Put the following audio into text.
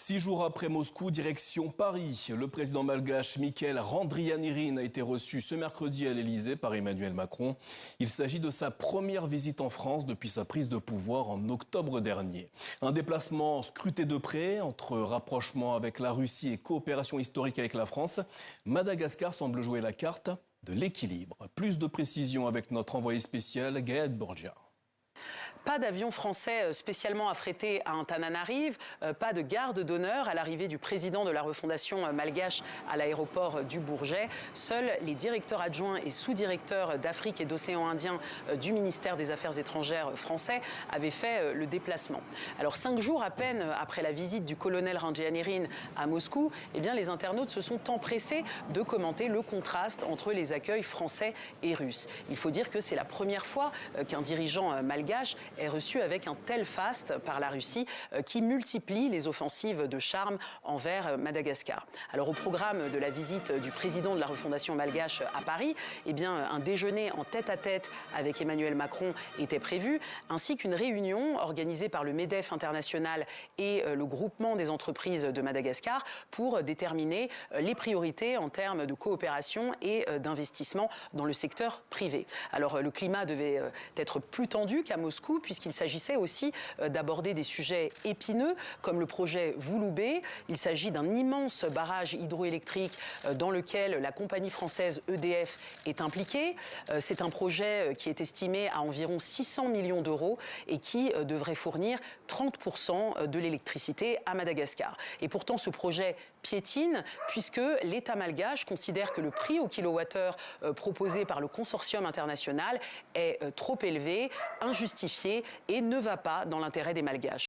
6 jours après Moscou, direction Paris. Le président malgache Michael Randrianirina a été reçu ce mercredi à l'Elysée par Emmanuel Macron. Il s'agit de sa première visite en France depuis sa prise de pouvoir en octobre dernier. Un déplacement scruté de près entre rapprochement avec la Russie et coopération historique avec la France. Madagascar semble jouer la carte de l'équilibre. Plus de précisions avec notre envoyé spécial Gaël Borgia. Pas d'avion français spécialement affrété à Antananarive, pas de garde d'honneur à l'arrivée du président de la refondation malgache à l'aéroport du Bourget. Seuls les directeurs adjoints et sous-directeurs d'Afrique et d'océan Indien du ministère des Affaires étrangères français avaient fait le déplacement. Alors 5 jours à peine après la visite du colonel Randrianirina à Moscou, eh bien, les internautes se sont empressés de commenter le contraste entre les accueils français et russes. Il faut dire que c'est la première fois qu'un dirigeant malgache est reçu avec un tel faste par la Russie qui multiplie les offensives de charme envers Madagascar. Alors au programme de la visite du président de la refondation malgache à Paris, eh bien, un déjeuner en tête-à-tête avec Emmanuel Macron était prévu, ainsi qu'une réunion organisée par le MEDEF international et le groupement des entreprises de Madagascar pour déterminer les priorités en termes de coopération et d'investissement dans le secteur privé. Alors le climat devait être plus tendu qu'à Moscou, puisqu'il s'agissait aussi d'aborder des sujets épineux comme le projet Vouloubé. Il s'agit d'un immense barrage hydroélectrique dans lequel la compagnie française EDF est impliquée. C'est un projet qui est estimé à environ 600 millions d'euros et qui devrait fournir 30% de l'électricité à Madagascar. Et pourtant, ce projet piétine puisque l'État malgache considère que le prix au kilowattheure proposé par le consortium international est trop élevé, injustifié et ne va pas dans l'intérêt des Malgaches.